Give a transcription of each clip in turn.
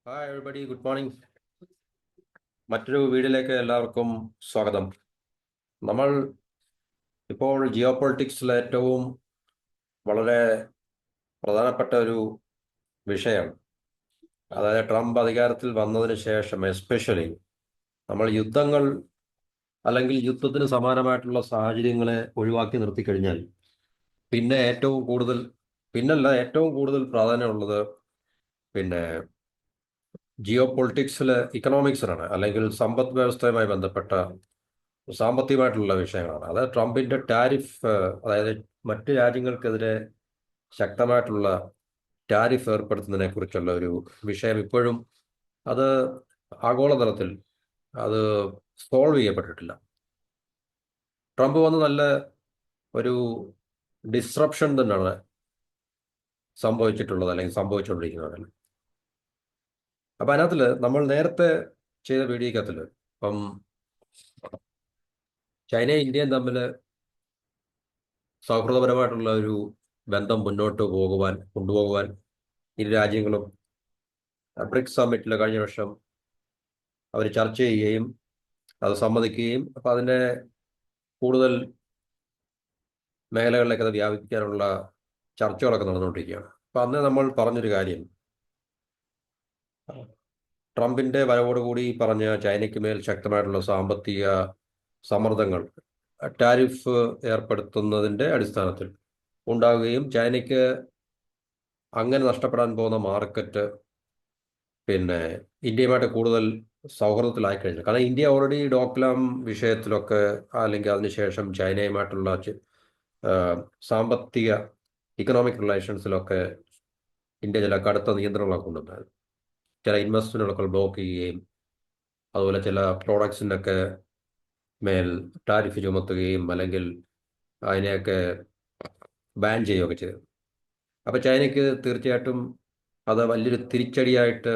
Hi everybody, good morning. മറ്റൊരു വീഡിയോയിലേക്ക് എല്ലാവർക്കും സ്വാഗതം. നമ്മൾ ഇപ്പോൾ ജിയോ പൊളിറ്റിക്സിലെ ഏറ്റവും വളരെ പ്രധാനപ്പെട്ട ഒരു വിഷയമാണ്. അതായത് ട്രംപ് അധികാരത്തിൽ വന്നതിന് ശേഷം എസ്പെഷ്യലി നമ്മൾ യുദ്ധങ്ങൾ അല്ലെങ്കിൽ യുദ്ധത്തിന് സമാനമായിട്ടുള്ള സാഹചര്യങ്ങളെ ഒഴിവാക്കി നിർത്തിക്കഴിഞ്ഞാൽ പിന്നെ ഏറ്റവും കൂടുതൽ പ്രാധാന്യമുള്ളത് പിന്നെ ജിയോ പൊളിറ്റിക്സിലെ ഇക്കണോമിക്സിനാണ്, അല്ലെങ്കിൽ സമ്പദ് വ്യവസ്ഥയുമായി ബന്ധപ്പെട്ട സാമ്പത്തികമായിട്ടുള്ള വിഷയങ്ങളാണ്. അതായത് ട്രംപിന്റെ ടാരിഫ്, അതായത് മറ്റ് രാജ്യങ്ങൾക്കെതിരെ ശക്തമായിട്ടുള്ള ടാരിഫ് ഏർപ്പെടുത്തുന്നതിനെ കുറിച്ചുള്ള ഒരു വിഷയം ഇപ്പോഴും അത് ആഗോളതലത്തിൽ അത് സോൾവ് ചെയ്യപ്പെട്ടിട്ടില്ല. ട്രംപ് വന്ന് നല്ല ഒരു ഡിസ്റപ്ഷൻ തന്നെയാണ് സംഭവിച്ചിട്ടുള്ളത്, അല്ലെങ്കിൽ സംഭവിച്ചുകൊണ്ടിരിക്കുന്നത്. അപ്പം അതിനകത്തിൽ നമ്മൾ നേരത്തെ ചെയ്ത വീഡിയോക്കകത്തിൽ ഇപ്പം ചൈനയും ഇന്ത്യയും തമ്മിൽ സൗഹൃദപരമായിട്ടുള്ള ഒരു ബന്ധം മുന്നോട്ട് കൊണ്ടുപോകുവാൻ ഇരു രാജ്യങ്ങളും ബ്രിക്സ് സമ്മിറ്റിൽ കഴിഞ്ഞ വർഷം അവർ ചർച്ച ചെയ്യുകയും അത് സമ്മതിക്കുകയും അപ്പം അതിൻ്റെ കൂടുതൽ മേഖലകളിലേക്ക് അത് വ്യാപിപ്പിക്കാനുള്ള ചർച്ചകളൊക്കെ നടന്നുകൊണ്ടിരിക്കുകയാണ്. അപ്പം അന്ന് നമ്മൾ പറഞ്ഞൊരു കാര്യം, ട്രംപിന്റെ വരവോടുകൂടി പറഞ്ഞ ചൈനയ്ക്ക് മേൽ ശക്തമായിട്ടുള്ള സാമ്പത്തിക സമ്മർദ്ദങ്ങൾ ടാരിഫ് ഏർപ്പെടുത്തുന്നതിൻ്റെ അടിസ്ഥാനത്തിൽ ഉണ്ടാവുകയും ചൈനയ്ക്ക് അങ്ങനെ നഷ്ടപ്പെടാൻ പോകുന്ന മാർക്കറ്റ് ഇന്ത്യയുമായിട്ട് കൂടുതൽ സൗഹൃദത്തിലായി കഴിഞ്ഞു. കാരണം ഇന്ത്യ ഓൾറെഡി ഡോക്ലാം വിഷയത്തിലൊക്കെ, അല്ലെങ്കിൽ അതിനുശേഷം ചൈനയുമായിട്ടുള്ള സാമ്പത്തിക ഇക്കണോമിക് റിലേഷൻസിലൊക്കെ ഇന്ത്യ ചില കടുത്ത നിയന്ത്രണങ്ങളൊക്കെ കൊണ്ടുവന്നായിരുന്നു. ചില ഇൻവെസ്റ്റ്മെന്റുകളൊക്കെ ബ്ലോക്ക് ചെയ്യുകയും അതുപോലെ ചില പ്രോഡക്ട്സിനൊക്കെ മേൽ ടാരിഫ് ചുമത്തുകയും അല്ലെങ്കിൽ അതിനെയൊക്കെ ബാൻ ചെയ്യുകയൊക്കെ ചെയ്തു. അപ്പോൾ ചൈനയ്ക്ക് തീർച്ചയായിട്ടും അത് വലിയൊരു തിരിച്ചടിയായിട്ട്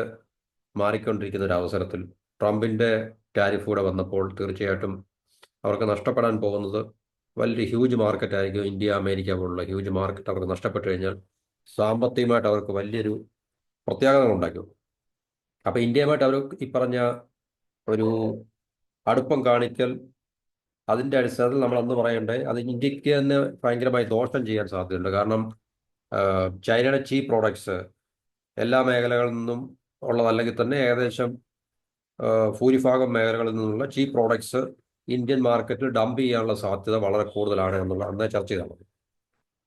മാറിക്കൊണ്ടിരിക്കുന്ന ഒരു അവസരത്തിൽ ട്രംപിന്റെ ടാരിഫ് കൂടെ വന്നപ്പോൾ തീർച്ചയായിട്ടും അവർക്ക് നഷ്ടപ്പെടാൻ പോകുന്നത് വലിയൊരു ഹ്യൂജ് മാർക്കറ്റ് ആയിരിക്കും. ഇന്ത്യ, അമേരിക്ക പോലുള്ള ഹ്യൂജ് മാർക്കറ്റ് അവർക്ക് നഷ്ടപ്പെട്ടു കഴിഞ്ഞാൽ സാമ്പത്തികമായിട്ട് അവർക്ക് വലിയൊരു പ്രത്യാഘാതങ്ങൾ ഉണ്ടാക്കും. അപ്പോൾ ഇന്ത്യയുമായിട്ട് അവർ ഈ പറഞ്ഞ ഒരു അടുപ്പം കാണിക്കൽ, അതിൻ്റെ അടിസ്ഥാനത്തിൽ നമ്മൾ അന്ന് പറയണ്ടേ, അത് ഇന്ത്യക്ക് തന്നെ ഭയങ്കരമായി ദോഷം ചെയ്യാൻ സാധ്യതയുണ്ട്. കാരണം ചൈനയുടെ ചീപ്പ് പ്രോഡക്ട്സ് എല്ലാ മേഖലകളിൽ നിന്നും ഉള്ളതല്ലെങ്കിൽ തന്നെ ഏകദേശം ഭൂരിഭാഗം മേഖലകളിൽ നിന്നുള്ള ചീപ്പ് പ്രോഡക്ട്സ് ഇന്ത്യൻ മാർക്കറ്റിൽ ഡംപ് ചെയ്യാനുള്ള സാധ്യത വളരെ കൂടുതലാണ് എന്നുള്ള അന്നേ ചർച്ച ചെയ്താണ്.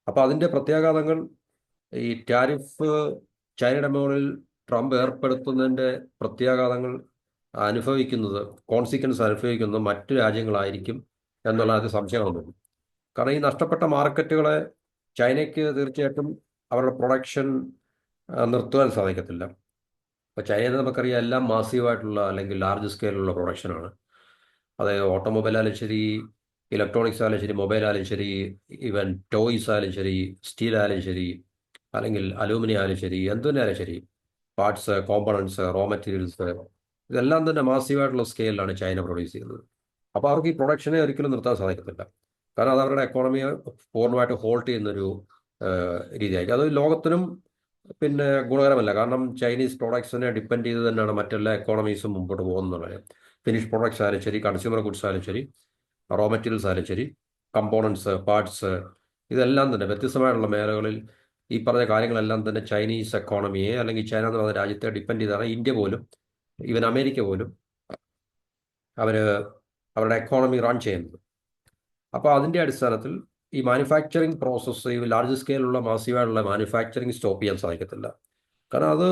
അപ്പോൾ അതിൻ്റെ പ്രത്യാഘാതങ്ങൾ, ഈ ടാരിഫ് ചൈനയുടെ മുകളിൽ ട്രംപ് ഏർപ്പെടുത്തുന്നതിൻ്റെ പ്രത്യാഘാതങ്ങൾ കോൺസിക്വൻസ് അനുഭവിക്കുന്നത് മറ്റു രാജ്യങ്ങളായിരിക്കും എന്നുള്ള അത് സംശയമൊന്നുമില്ല. കാരണം ഈ നഷ്ടപ്പെട്ട മാർക്കറ്റുകളെ ചൈനയ്ക്ക് തീർച്ചയായിട്ടും അവരുടെ പ്രൊഡക്ഷൻ നിർത്തുവാൻ സാധിക്കത്തില്ല. ഇപ്പോൾ ചൈനയിൽ നമുക്കറിയാം എല്ലാം മാസീവായിട്ടുള്ള അല്ലെങ്കിൽ ലാർജ് സ്കെയിലുള്ള പ്രൊഡക്ഷനാണ്. അതായത് ഓട്ടോമൊബൈൽ ആയാലും ശരി, ഇലക്ട്രോണിക്സ് ആയാലും ശരി, മൊബൈൽ ആയാലും ശരി, ഈവൻ ടോയ്സ് ആയാലും ശരി, സ്റ്റീൽ ആയാലും ശരി, അല്ലെങ്കിൽ അലൂമിനിയം ആയാലും ശരി, എന്തുതന്നെയായാലും ശരി, പാർട്സ്, കോമ്പണൻസ്, റോ മെറ്റീരിയൽസ്, ഇതെല്ലാം തന്നെ മാസീവായിട്ടുള്ള സ്കെയിലാണ് ചൈന പ്രൊഡ്യൂസ് ചെയ്യുന്നത്. അപ്പോൾ അവർക്ക് ഈ പ്രൊഡക്ഷനെ ഒരിക്കലും നിർത്താൻ സാധിക്കത്തില്ല. കാരണം അത് അവരുടെ എക്കോണമിയെ പൂർണ്ണമായിട്ട് ഹോൾഡ് ചെയ്യുന്നൊരു രീതിയായിരിക്കും. അത് ലോകത്തിനും ഗുണകരമല്ല. കാരണം ചൈനീസ് പ്രോഡക്ട്സിനെ ഡിപ്പെൻഡ് ചെയ്ത് തന്നെയാണ് മറ്റെല്ലാ എക്കോണമീസും മുമ്പോട്ട് പോകുന്നത്. ഫിനിഷ് പ്രോഡക്ട്സ് ആയാലും ശരി, കൺസ്യൂമർ ഗുഡ്സ് ആയാലും ശരി, റോ മെറ്റീരിയൽസ് ആയാലും ശരി, കമ്പോണൻസ്, പാർട്സ്, ഇതെല്ലാം തന്നെ വ്യത്യസ്തമായിട്ടുള്ള മേഖലകളിൽ ഈ പറഞ്ഞ കാര്യങ്ങളെല്ലാം തന്നെ ചൈനീസ് എക്കോണമിയെ, അല്ലെങ്കിൽ ചൈന എന്ന് പറയുന്ന രാജ്യത്തെ ഡിപ്പെൻഡ് ചെയ്താണ് ഇന്ത്യ പോലും, ഈവൻ അമേരിക്ക പോലും അവർ അവരുടെ എക്കോണമി റൺ ചെയ്യുന്നത്. അപ്പോൾ അതിൻ്റെ അടിസ്ഥാനത്തിൽ ഈ മാനുഫാക്ചറിങ് പ്രോസസ്സ്, ഈ ലാർജ് സ്കെയിലുള്ള മാസീവായിട്ടുള്ള മാനുഫാക്ചറിങ് സ്റ്റോപ്പ് ചെയ്യാൻ സാധിക്കത്തില്ല. കാരണം അത്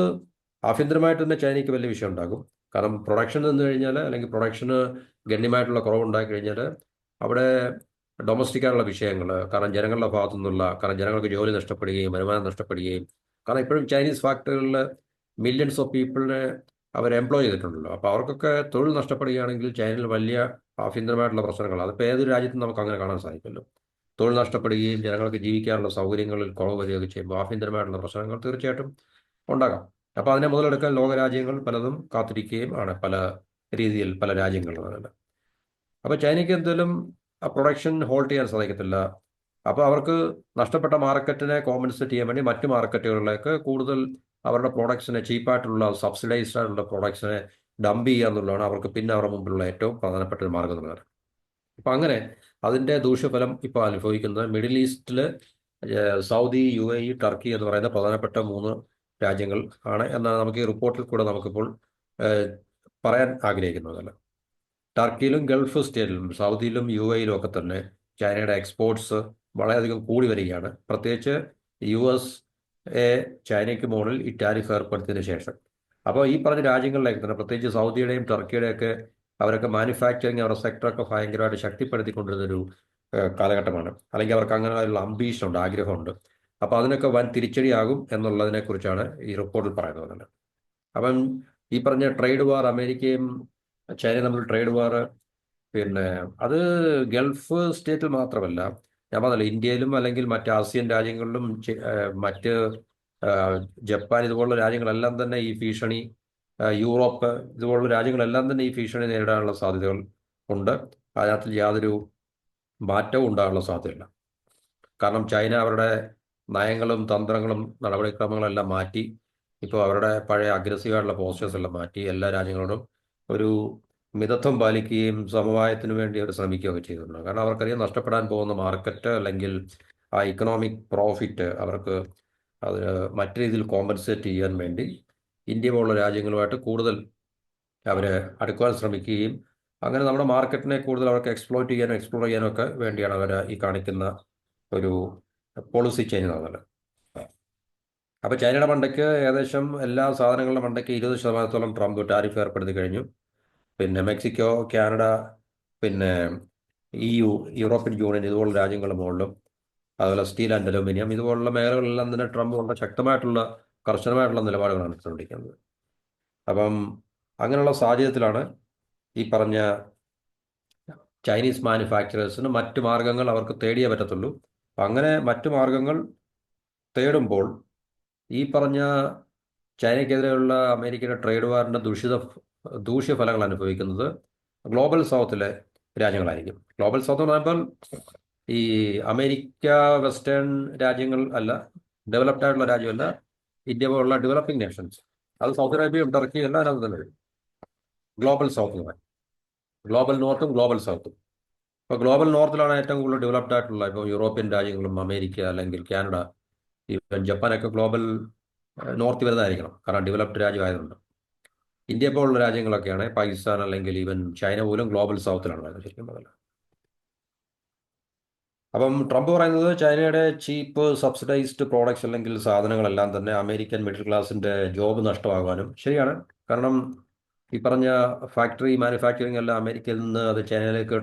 ആഭ്യന്തരമായിട്ട് തന്നെ ചൈനയ്ക്ക് വലിയ വിഷയം ഉണ്ടാകും. കാരണം പ്രൊഡക്ഷൻ നിന്ന് കഴിഞ്ഞാൽ, അല്ലെങ്കിൽ പ്രൊഡക്ഷന് ഗണ്യമായിട്ടുള്ള കുറവുണ്ടായി കഴിഞ്ഞാൽ അവിടെ ഡൊമസ്റ്റിക്കായുള്ള വിഷയങ്ങൾ, കാരണം ജനങ്ങളുടെ ഭാഗത്തു നിന്നുള്ള, കാരണം ജനങ്ങൾക്ക് ജോലി നഷ്ടപ്പെടുകയും വരുമാനം നഷ്ടപ്പെടുകയും, കാരണം ഇപ്പോഴും ചൈനീസ് ഫാക്ടറികളിൽ മില്യൺസ് ഓഫ് പീപ്പിളിനെ അവർ എംപ്ലോയ് ചെയ്തിട്ടുണ്ടല്ലോ. അപ്പോൾ അവർക്കൊക്കെ തൊഴിൽ നഷ്ടപ്പെടുകയാണെങ്കിൽ ചൈനയിൽ വലിയ ആഭ്യന്തരമായിട്ടുള്ള പ്രശ്നങ്ങൾ, അതിപ്പോൾ ഏതൊരു രാജ്യത്തും നമുക്ക് അങ്ങനെ കാണാൻ സാധിക്കുമല്ലോ. തൊഴിൽ നഷ്ടപ്പെടുകയും ജനങ്ങൾക്ക് ജീവിക്കാനുള്ള സൗകര്യങ്ങളിൽ കുറവ് വരികയൊക്കെ ചെയ്യുമ്പോൾ ആഭ്യന്തരമായിട്ടുള്ള പ്രശ്നങ്ങൾ തീർച്ചയായിട്ടും ഉണ്ടാകാം. അപ്പോൾ അതിനെ മുതലെടുക്കാൻ ലോകരാജ്യങ്ങൾ പലതും കാത്തിരിക്കുകയും ആണ്, പല രീതിയിൽ പല രാജ്യങ്ങളിലും. അപ്പോൾ ചൈനയ്ക്ക് എന്തെങ്കിലും ആ പ്രൊഡക്ഷൻ ഹോൾഡ് ചെയ്യാൻ സാധിക്കത്തില്ല. അപ്പോൾ അവർക്ക് നഷ്ടപ്പെട്ട മാർക്കറ്റിനെ കോമ്പൻസേറ്റ് ചെയ്യാൻ വേണ്ടി മറ്റു മാർക്കറ്റുകളിലേക്ക് കൂടുതൽ അവരുടെ പ്രോഡക്ട്സിനെ ചീപ്പായിട്ടുള്ള സബ്സിഡൈസ്ഡ് ആയിട്ടുള്ള പ്രോഡക്ട്സിനെ ഡംപ് ചെയ്യുക എന്നുള്ളതാണ് അവർക്ക് പിന്നെ അവരുടെ മുമ്പിലുള്ള ഏറ്റവും പ്രധാനപ്പെട്ട ഒരു മാർഗ്ഗം എന്നുള്ളത്. അപ്പം അങ്ങനെ അതിൻ്റെ ദൂഷ്യഫലം ഇപ്പോൾ അനുഭവിക്കുന്നത് മിഡിൽ ഈസ്റ്റിൽ സൗദി, UAE, ടർക്കി എന്ന് പറയുന്ന പ്രധാനപ്പെട്ട 3 രാജ്യങ്ങൾ ആണ് എന്നാണ് നമുക്ക് ഈ റിപ്പോർട്ടിൽ കൂടെ നമുക്കിപ്പോൾ ഏഹ്, പറയാൻ ആഗ്രഹിക്കുന്നത്. ടർക്കിയിലും ഗൾഫ് സ്റ്റേറ്റിലും സൗദിയിലും UAE-യിലും ഒക്കെ തന്നെ ചൈനയുടെ എക്സ്പോർട്സ് വളരെയധികം കൂടി വരികയാണ്. പ്രത്യേകിച്ച് US ചൈനയ്ക്ക് മുകളിൽ ഈ ടാരിഫ് ഏർപ്പെടുത്തിയതിനു ശേഷം. അപ്പോൾ ഈ പറഞ്ഞ രാജ്യങ്ങളിലേക്ക് തന്നെ പ്രത്യേകിച്ച് സൗദിയുടെയും ടർക്കിയുടെയൊക്കെ അവരൊക്കെ മാനുഫാക്ചറിങ് അവരുടെ സെക്ടറൊക്കെ ഭയങ്കരമായിട്ട് ശക്തിപ്പെടുത്തിക്കൊണ്ടിരുന്നൊരു കാലഘട്ടമാണ്. അല്ലെങ്കിൽ അവർക്ക് അങ്ങനെയുള്ള അംബീഷൻ ഉണ്ട്, ആഗ്രഹമുണ്ട്. അപ്പോൾ അതിനൊക്കെ വൻ തിരിച്ചടിയാകും എന്നുള്ളതിനെക്കുറിച്ചാണ് ഈ റിപ്പോർട്ടിൽ പറയുന്നത്. അപ്പം ഈ പറഞ്ഞ ട്രേഡ് വാർ, അമേരിക്കയും ചൈനയും തമ്മിൽ ട്രേഡ് വാർ, പിന്നെ അത് ഗൾഫ് സ്റ്റേറ്റിൽ മാത്രമല്ല, ഞാൻ പറഞ്ഞല്ലോ ഇന്ത്യയിലും അല്ലെങ്കിൽ മറ്റ് ആസിയൻ രാജ്യങ്ങളിലും മറ്റ് ജപ്പാൻ ഇതുപോലുള്ള രാജ്യങ്ങളെല്ലാം തന്നെ ഈ ഭീഷണി, യൂറോപ്പ് ഇതുപോലുള്ള രാജ്യങ്ങളെല്ലാം തന്നെ ഈ ഭീഷണി നേരിടാനുള്ള സാധ്യതകൾ ഉണ്ട്. അതിനകത്ത് യാതൊരു മാറ്റവും ഉണ്ടാകാനുള്ള സാധ്യതയില്ല. കാരണം ചൈന അവരുടെ നയങ്ങളും തന്ത്രങ്ങളും നടപടിക്രമങ്ങളും എല്ലാം മാറ്റി. ഇപ്പോൾ അവരുടെ പഴയ അഗ്രസീവായിട്ടുള്ള പോസ്റ്റേഴ്സ് എല്ലാം മാറ്റി എല്ലാ രാജ്യങ്ങളോടും ഒരു മിതത്വം പാലിക്കുകയും സമവായത്തിന് വേണ്ടി അവർ ശ്രമിക്കുകയൊക്കെ ചെയ്തിട്ടുണ്ട്. കാരണം അവർക്കറിയാം നഷ്ടപ്പെടാൻ പോകുന്ന മാർക്കറ്റ് അല്ലെങ്കിൽ ആ ഇക്കണോമിക് പ്രോഫിറ്റ് അവർക്ക് അത് മറ്റു രീതിയിൽ കോമ്പൻസേറ്റ് ചെയ്യാൻ വേണ്ടി ഇന്ത്യ പോലുള്ള രാജ്യങ്ങളുമായിട്ട് കൂടുതൽ അവർ അടുക്കുവാൻ ശ്രമിക്കുകയും അങ്ങനെ നമ്മുടെ മാർക്കറ്റിനെ കൂടുതൽ അവർക്ക് എക്സ്പ്ലോയിറ്റ് ചെയ്യാനും എക്സ്പ്ലോർ ചെയ്യാനും ഒക്കെ വേണ്ടിയാണ് അവർ ഈ കാണിക്കുന്ന ഒരു പോളിസി ചേഞ്ച് നടന്നത്. അപ്പോൾ ചൈനയുടെ മണ്ടയ്ക്ക് ഏകദേശം എല്ലാ സാധനങ്ങളുടെ മണ്ടയ്ക്ക് 20% ട്രംപ് ടാരിഫ് ഏർപ്പെടുത്തി കഴിഞ്ഞു. പിന്നെ മെക്സിക്കോ, കാനഡ, പിന്നെ EU, യൂറോപ്യൻ യൂണിയൻ ഇതുപോലുള്ള രാജ്യങ്ങളുടെ മുകളിലും, അതുപോലെ സ്റ്റീൽ ആൻഡ് അലൂമിനിയം ഇതുപോലുള്ള മേഖലകളിലെല്ലാം തന്നെ ട്രംപ് വളരെ ശക്തമായിട്ടുള്ള കർശനമായിട്ടുള്ള നിലപാടുകളാണ് എടുത്തുകൊണ്ടിരിക്കുന്നത്. അപ്പം അങ്ങനെയുള്ള സാഹചര്യത്തിലാണ് ഈ പറഞ്ഞ ചൈനീസ് മാനുഫാക്ചറേഴ്സിന് മറ്റ് മാർഗങ്ങൾ അവർക്ക് തേടിയേ പറ്റത്തുള്ളൂ. അപ്പം അങ്ങനെ മറ്റു മാർഗങ്ങൾ തേടുമ്പോൾ ഈ പറഞ്ഞ ചൈനയ്ക്കെതിരെയുള്ള അമേരിക്കയുടെ ട്രേഡ് വാറിൻ്റെ ദൂഷ്യഫലങ്ങൾ അനുഭവിക്കുന്നത് ഗ്ലോബൽ സൗത്തിലെ രാജ്യങ്ങളായിരിക്കും. ഗ്ലോബൽ സൗത്ത് എന്ന് പറയുമ്പോൾ ഈ അമേരിക്ക, വെസ്റ്റേൺ രാജ്യങ്ങൾ അല്ല, ഡെവലപ്ഡ് ആയിട്ടുള്ള രാജ്യമല്ല, ഇന്ത്യ പോലുള്ള ഡെവലപ്പിംഗ് നേഷൻസ്, അത് സൗദി അറേബ്യയും ടർക്കിയും എല്ലാം അതിനകത്ത് തന്നെ വരും. ഗ്ലോബൽ സൗത്ത് എന്ന് പറയും. ഗ്ലോബൽ നോർത്തും ഗ്ലോബൽ സൗത്തും. ഇപ്പോൾ ഗ്ലോബൽ നോർത്തിലാണ് ഏറ്റവും കൂടുതൽ ഡെവലപ്ഡ് ആയിട്ടുള്ള ഇപ്പോൾ യൂറോപ്യൻ രാജ്യങ്ങളും അമേരിക്ക അല്ലെങ്കിൽ കാനഡ, ഈവൻ ജപ്പാനൊക്കെ ഗ്ലോബൽ നോർത്തിൽ വരുന്നതായിരിക്കണം, കാരണം ഡെവലപ്ഡ് രാജ്യമായതുകൊണ്ട്. ഇന്ത്യ പോലുള്ള രാജ്യങ്ങളൊക്കെയാണ്, പാകിസ്ഥാൻ അല്ലെങ്കിൽ ഈവൻ ചൈന പോലും ഗ്ലോബൽ സൗത്തിലാണ് വരുന്നത് ശരിക്കും പറഞ്ഞാൽ. അപ്പം ട്രംപ് പറയുന്നത് ചൈനയുടെ ചീപ്പ് സബ്സിഡൈസ്ഡ് പ്രോഡക്ട്സ് അല്ലെങ്കിൽ സാധനങ്ങളെല്ലാം തന്നെ അമേരിക്കൻ മിഡിൽ ക്ലാസിൻ്റെ ജോബ് നഷ്ടമാകാനും ശരിയാണ്. കാരണം ഈ പറഞ്ഞ ഫാക്ടറി മാനുഫാക്ചറിങ് എല്ലാം അമേരിക്കയിൽ നിന്ന് അത് ചൈനയിലേക്ക്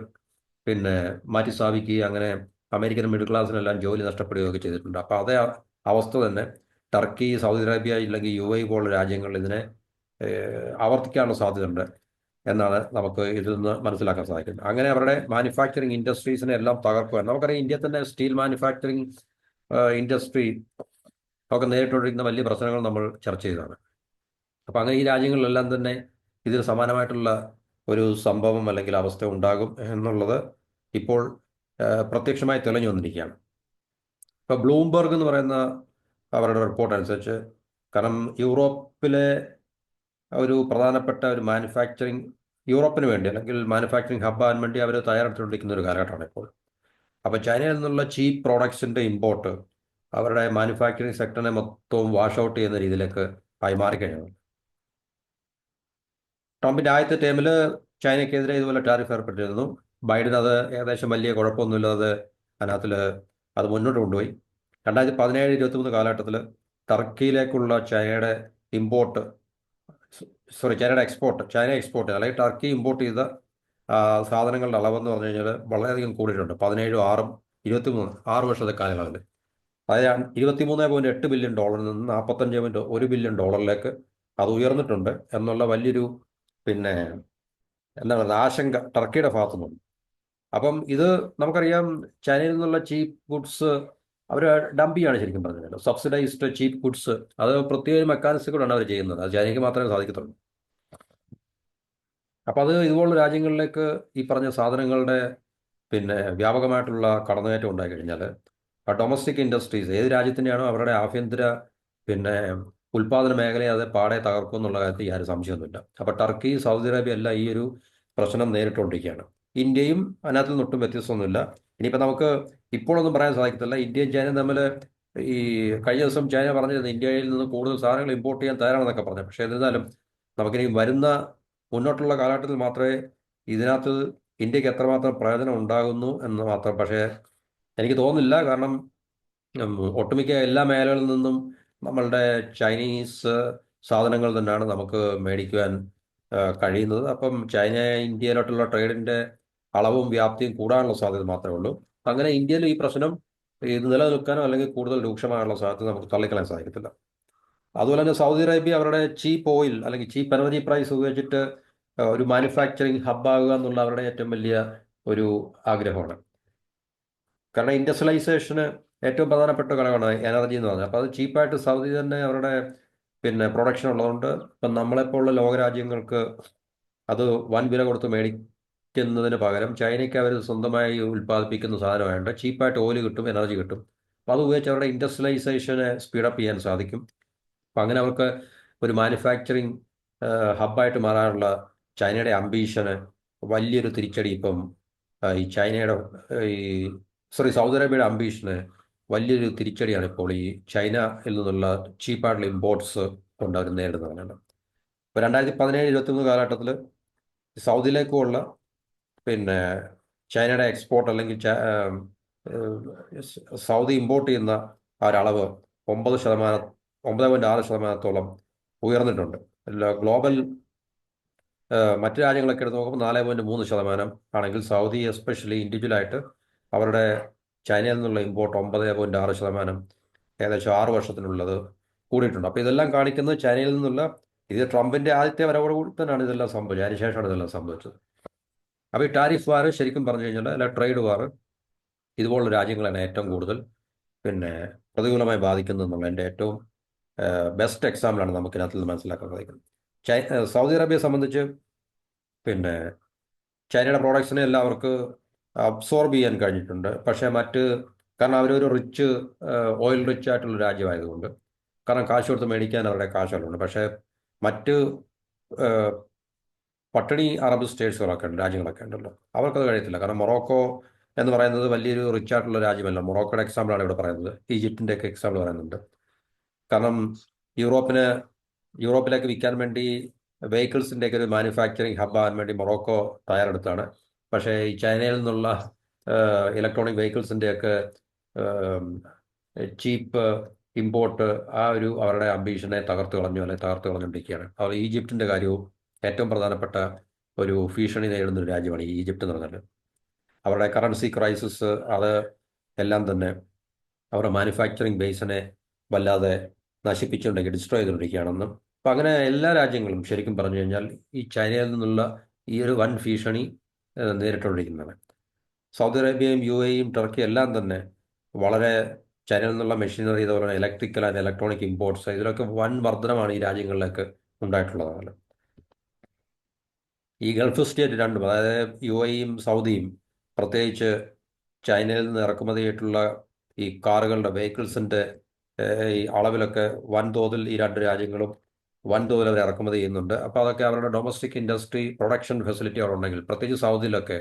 പിന്നെ മാറ്റി സ്ഥാപിക്കുകയും അങ്ങനെ അമേരിക്കൻ മിഡിൽ ക്ലാസ്സിനെല്ലാം ജോലി നഷ്ടപ്പെടുകയൊക്കെ ചെയ്തിട്ടുണ്ട്. അപ്പോൾ അതേ അവസ്ഥ തന്നെ ടർക്കി, സൗദി അറേബ്യ അല്ലെങ്കിൽ UAE പോലുള്ള രാജ്യങ്ങൾ ഇതിനെ ആവർത്തിക്കാനുള്ള സാധ്യതയുണ്ട് എന്നാണ് നമുക്ക് ഇതിൽ നിന്ന് മനസ്സിലാക്കാൻ സാധിക്കുന്നത്. അങ്ങനെ അവരുടെ മാനുഫാക്ചറിങ് ഇൻഡസ്ട്രീസിനെ എല്ലാം തകർക്കുക. നമുക്കറിയാം ഇന്ത്യ തന്നെ സ്റ്റീൽ മാനുഫാക്ചറിങ് ഇൻഡസ്ട്രി ഒക്കെ നേരിട്ടുകൊണ്ടിരിക്കുന്ന വലിയ പ്രശ്നങ്ങൾ നമ്മൾ ചർച്ച ചെയ്തതാണ്. അപ്പോൾ അങ്ങനെ ഈ രാജ്യങ്ങളിലെല്ലാം തന്നെ ഇതിന് സമാനമായിട്ടുള്ള ഒരു സംഭവം അല്ലെങ്കിൽ അവസ്ഥ ഉണ്ടാകും എന്നുള്ളത് ഇപ്പോൾ പ്രത്യക്ഷമായി തെളിഞ്ഞു വന്നിരിക്കുകയാണ്. ഇപ്പോൾ ബ്ലൂംബർഗ് എന്ന് പറയുന്ന അവരുടെ റിപ്പോർട്ട് അനുസരിച്ച്, കാരണം യൂറോപ്പിലെ ഒരു പ്രധാനപ്പെട്ട ഒരു മാനുഫാക്ചറിങ് യൂറോപ്പിന് വേണ്ടി അല്ലെങ്കിൽ മാനുഫാക്ചറിങ് ഹബ്ബാൻ വേണ്ടി അവർ തയ്യാറെടുത്തുകൊണ്ടിരിക്കുന്ന ഒരു കാലഘട്ടമാണ് ഇപ്പോൾ. അപ്പോൾ ചൈനയിൽ നിന്നുള്ള ചീപ്പ് പ്രോഡക്ട്സിൻ്റെ ഇമ്പോർട്ട് അവരുടെ മാനുഫാക്ചറിങ് സെക്ടറിനെ മൊത്തവും വാഷ് ഔട്ട് ചെയ്യുന്ന രീതിയിലേക്ക് ആയി മാറിക്കഴിഞ്ഞു. ട്രംപിൻ്റെ ആദ്യത്തെ ടൈമിൽ ചൈനയ്ക്കെതിരെ ഇതുപോലെ ടാരിഫ് ഏർപ്പെട്ടിരുന്നു. ബൈഡൻ അത് ഏകദേശം വലിയ കുഴപ്പമൊന്നുമില്ലാതെ അതിനകത്തിൽ അത് മുന്നോട്ട് കൊണ്ടുപോയി. 2017-23 കാലഘട്ടത്തിൽ ടർക്കിയിലേക്കുള്ള ചൈനയുടെ എക്സ്പോർട്ട് അല്ലെങ്കിൽ ടർക്കി ഇമ്പോർട്ട് ചെയ്ത സാധനങ്ങളുടെ അളവെന്ന് പറഞ്ഞു കഴിഞ്ഞാൽ വളരെയധികം കൂടിയിട്ടുണ്ട്. 17-6 23 6 വർഷത്തെ കാലയളവിൽ. അതായത് $23.8 ബില്യൺ നിന്ന് $45.1 ബില്യൺ അത് ഉയർന്നിട്ടുണ്ട് എന്നുള്ള വലിയൊരു പിന്നെ എന്താണ് പറയുക ആശങ്ക ടർക്കിയുടെ ഭാഗത്തുനിന്നുണ്ട്. അപ്പം ഇത് നമുക്കറിയാം, ചൈനയിൽ നിന്നുള്ള ചീപ്പ് ഗുഡ്സ് അവർ ഡംപ് ചെയ്യാണ് ശരിക്കും പറഞ്ഞത്. സബ്സിഡൈസ്ഡ് ചീപ്പ് ഗുഡ്സ് അത് പ്രത്യേക മെക്കാനിസത്തിലൂടെയാണ് അവർ ചെയ്യുന്നത്. അത് ചൈനയ്ക്ക് മാത്രമേ സാധിക്കത്തുള്ളൂ. അപ്പം അത് ഇതുപോലുള്ള രാജ്യങ്ങളിലേക്ക് ഈ പറഞ്ഞ സാധനങ്ങളുടെ പിന്നെ വ്യാപകമായിട്ടുള്ള കടന്നുകയറ്റം ഉണ്ടായി കഴിഞ്ഞാൽ ആ ഡൊമസ്റ്റിക് ഇൻഡസ്ട്രീസ് ഏത് രാജ്യത്തിൻ്റെയാണോ അവരുടെ ആഭ്യന്തര പിന്നെ ഉൽപ്പാദന മേഖലയെ അത് പാടെ തകർക്കും എന്നുള്ള കാര്യത്തിൽ യാതൊരു സംശയമൊന്നുമില്ല. അപ്പോൾ ടർക്കി, സൗദി അറേബ്യ എല്ലാം ഈ ഒരു പ്രശ്നം നേരിട്ടുകൊണ്ടിരിക്കുകയാണ്. ഇന്ത്യയും അതിനകത്ത് നിന്ന് ഒട്ടും വ്യത്യസ്തമൊന്നുമില്ല. ഇനിയിപ്പോൾ നമുക്ക് ഇപ്പോഴൊന്നും പറയാൻ സാധിക്കത്തില്ല. ഇന്ത്യയും ചൈനയും തമ്മിൽ ഈ കഴിഞ്ഞ ദിവസം ചൈന പറഞ്ഞിരുന്നു ഇന്ത്യയിൽ നിന്ന് കൂടുതൽ സാധനങ്ങൾ ഇമ്പോർട്ട് ചെയ്യാൻ തയ്യാറാണെന്നൊക്കെ പറഞ്ഞു. പക്ഷേ എന്നിരുന്നാലും നമുക്കിനി വരുന്ന മുന്നോട്ടുള്ള കാലഘട്ടത്തിൽ മാത്രമേ ഇതിനകത്ത് ഇന്ത്യക്ക് എത്രമാത്രം പ്രയോജനം ഉണ്ടാകുന്നു എന്ന് മാത്രം. പക്ഷേ എനിക്ക് തോന്നുന്നില്ല. കാരണം ഒട്ടുമിക്ക എല്ലാ മേഖലകളിൽ നിന്നും നമ്മളുടെ ചൈനീസ് സാധനങ്ങൾ തന്നെയാണ് നമുക്ക് മേടിക്കുവാൻ കഴിയുന്നത്. അപ്പം ചൈന ഇന്ത്യയിലോട്ടുള്ള ട്രേഡിൻ്റെ അളവും വ്യാപ്തിയും കൂടാനുള്ള സാധ്യത മാത്രമേ ഉള്ളൂ. അങ്ങനെ ഇന്ത്യയിൽ ഈ പ്രശ്നം ഇത് നിലനിൽക്കാനോ അല്ലെങ്കിൽ കൂടുതൽ രൂക്ഷമാകാനുള്ള സാധ്യത നമുക്ക് തള്ളിക്കളയാൻ സാധിക്കത്തില്ല. അതുപോലെ തന്നെ സൗദി അറേബ്യ അവരുടെ ചീപ്പ് ഓയിൽ അല്ലെങ്കിൽ ചീപ്പ് എനർജി പ്രൈസ് ഉപയോഗിച്ചിട്ട് ഒരു മാനുഫാക്ചറിങ് ഹബ്ബാകുക എന്നുള്ള അവരുടെ ഏറ്റവും വലിയ ഒരു ആഗ്രഹമാണ്. കാരണം ഇൻഡസ്ട്രിയലൈസേഷന് ഏറ്റവും പ്രധാനപ്പെട്ട ഘടകമാണ് എനർജി എന്ന് പറഞ്ഞാൽ. അപ്പോൾ അത് ചീപ്പായിട്ട് സൗദി തന്നെ അവരുടെ പ്രൊഡക്ഷൻ ഉള്ളതുകൊണ്ട് ഇപ്പം നമ്മളെപ്പോലുള്ള ലോകരാജ്യങ്ങൾക്ക് അത് വൻ വില കൊടുത്ത് മേടിക്കുന്നതിന് പകരം ചൈനയ്ക്ക് അവർ സ്വന്തമായി ഉൽപ്പാദിപ്പിക്കുന്ന സാധനമായതുകൊണ്ട് ചീപ്പായിട്ട് ഓയിൽ കിട്ടും, എനർജി കിട്ടും. അപ്പോൾ അത് ഉപയോഗിച്ച് അവരുടെ ഇൻഡസ്ട്രിയലൈസേഷനെ സ്പീഡപ്പ് ചെയ്യാൻ സാധിക്കും. അപ്പം അങ്ങനെ അവർക്ക് ഒരു മാനുഫാക്ചറിങ് ഹബ്ബായിട്ട് മാറാനുള്ള ചൈനയുടെ അംബീഷന് വലിയൊരു തിരിച്ചടി ഇപ്പം ഈ ചൈനയുടെ ഈ സൗദി അറേബ്യയുടെ അംബീഷന് വലിയൊരു തിരിച്ചടിയാണ് ഇപ്പോൾ ഈ ചൈനയിൽ നിന്നുള്ള ചീപ്പായിട്ടുള്ള ഇമ്പോർട്ട്സ് കൊണ്ട് അവർ നേരിടുന്നതാണ്. ഇപ്പോൾ 2017-21 കാലഘട്ടത്തിൽ സൗദിയിലേക്കുള്ള ചൈനയുടെ എക്സ്പോർട്ട് അല്ലെങ്കിൽ സൗദി ഇമ്പോർട്ട് ചെയ്യുന്ന ആ ഒരളവ് 9.6% ഉയർന്നിട്ടുണ്ട്. ഗ്ലോബൽ മറ്റു രാജ്യങ്ങളൊക്കെ എടുത്ത് നോക്കുമ്പോൾ 4.3% ആണെങ്കിൽ സൗദി എസ്പെഷ്യലി ഇൻഡിവിജ്വലായിട്ട് അവരുടെ ചൈനയിൽ നിന്നുള്ള ഇമ്പോർട്ട് 9.6%, ഏകദേശം 6 വർഷത്തിനുള്ളത് കൂടിയിട്ടുണ്ട്. അപ്പോൾ ഇതെല്ലാം കാണിക്കുന്നത് ചൈനയിൽ നിന്നുള്ള ഇത് ട്രംപിൻ്റെ ആദ്യത്തെ വരവോടുകൂടി തന്നെയാണ് ഇതെല്ലാം സംഭവിച്ചത്. അതിനുശേഷമാണ് ഇതെല്ലാം സംഭവിച്ചത്. അപ്പോൾ ഈ ടാരിഫ് വാർ ശരിക്കും പറഞ്ഞു കഴിഞ്ഞാൽ അല്ല ട്രേഡ് വാർ ഇതുപോലുള്ള രാജ്യങ്ങളാണ് ഏറ്റവും കൂടുതൽ പ്രതികൂലമായി ബാധിക്കുന്നത് എന്നുള്ളതിൻ്റെ ഏറ്റവും ബെസ്റ്റ് എക്സാമ്പിളാണ് നമുക്കിതിനകത്ത് നിന്ന് മനസ്സിലാക്കാൻ സാധിക്കുന്നത്. സൗദി അറേബ്യയെ സംബന്ധിച്ച് ചൈനയുടെ പ്രോഡക്ട്സിനെ എല്ലാം അവർക്ക് അബ്സോർബ് ചെയ്യാൻ കഴിഞ്ഞിട്ടുണ്ട്. പക്ഷേ കാരണം അവരൊരു ഓയിൽ റിച്ച് ആയിട്ടുള്ള രാജ്യമായതുകൊണ്ട്, കാരണം കാശ് കൊടുത്ത് മേടിക്കാൻ അവരുടെ കാശുകളുണ്ട്. പക്ഷേ മറ്റ് പട്ടിണി അറബ് സ്റ്റേറ്റ്സുകളൊക്കെ ഉണ്ട്, രാജ്യങ്ങളൊക്കെ ഉണ്ടല്ലോ, അവർക്കത് കഴിയത്തില്ല. കാരണം മൊറോക്കോ എന്ന് പറയുന്നത് വലിയൊരു റിച്ച് ആയിട്ടുള്ള രാജ്യമല്ല. മൊറോക്കോയുടെ എക്സാമ്പിളാണ് ഇവിടെ പറയുന്നത്. ഈജിപ്തിൻ്റെയൊക്കെ എക്സാമ്പിൾ പറയുന്നുണ്ട്. കാരണം യൂറോപ്പിലേക്ക് വിൽക്കാൻ വേണ്ടി വെഹിക്കിൾസിൻ്റെയൊക്കെ ഒരു മാനുഫാക്ചറിങ് ഹബ്ബാകാൻ വേണ്ടി മൊറോക്കോ തയ്യാറെടുത്താണ്. പക്ഷേ ഈ ചൈനയിൽ നിന്നുള്ള ഇലക്ട്രോണിക് വെഹിക്കിൾസിൻ്റെയൊക്കെ ചീപ്പ് ഇമ്പോർട്ട് ആ ഒരു അവരുടെ അംബീഷനെ തകർത്ത് കളഞ്ഞുകൊണ്ടിരിക്കുകയാണ്. അവർ ഈജിപ്തിൻ്റെ കാര്യവും ഏറ്റവും പ്രധാനപ്പെട്ട ഒരു ഭീഷണി നേരിടുന്ന ഒരു രാജ്യമാണ് ഈ ഈജിപ്ത് എന്ന് പറഞ്ഞാൽ. അവരുടെ കറൻസി ക്രൈസിസ് അത് എല്ലാം തന്നെ അവരുടെ മാനുഫാക്ചറിങ് ബേസിനെ വല്ലാതെ നശിപ്പിച്ചുകൊണ്ടിരിക്കുക, ഡിസ്ട്രോയ് ചെയ്തുകൊണ്ടിരിക്കുകയാണെന്നും. അപ്പം അങ്ങനെ എല്ലാ രാജ്യങ്ങളും ശരിക്കും പറഞ്ഞു കഴിഞ്ഞാൽ ഈ ചൈനയിൽ നിന്നുള്ള ഈ ഒരു വൻ ഭീഷണി നേരിട്ടുകൊണ്ടിരിക്കുന്നതാണ്. സൗദി അറേബ്യയും UAEയും ടർക്കിയും എല്ലാം തന്നെ വളരെ ചൈനയിൽ നിന്നുള്ള മെഷീനറി, ഇതുപോലെ ഇലക്ട്രിക്കൽ ആൻഡ് ഇലക്ട്രോണിക് ഇമ്പോർട്ട്സ്, ഇതിലൊക്കെ വൻ വർധനമാണ് ഈ രാജ്യങ്ങളിലേക്ക് ഉണ്ടായിട്ടുള്ളതാണ്. ഈ ഗൾഫ് സ്റ്റേറ്റ് രണ്ടും, അതായത് UAEയും സൗദിയും പ്രത്യേകിച്ച് ചൈനയിൽ നിന്ന് ഇറക്കുമതി ചെയ്തിട്ടുള്ള ഈ കാറുകളുടെ വെഹിക്കിൾസിൻ്റെ ഈ അളവിലൊക്കെ വൻതോതിൽ ഈ രണ്ട് രാജ്യങ്ങളും വൻതോതിൽ അവർ ഇറക്കുമതി ചെയ്യുന്നുണ്ട്. അപ്പോൾ അതൊക്കെ അവരുടെ ഡൊമസ്റ്റിക് ഇൻഡസ്ട്രി പ്രൊഡക്ഷൻ ഫെസിലിറ്റി അവിടെ ഉണ്ടെങ്കിൽ, പ്രത്യേകിച്ച് സൗദിയിലൊക്കെ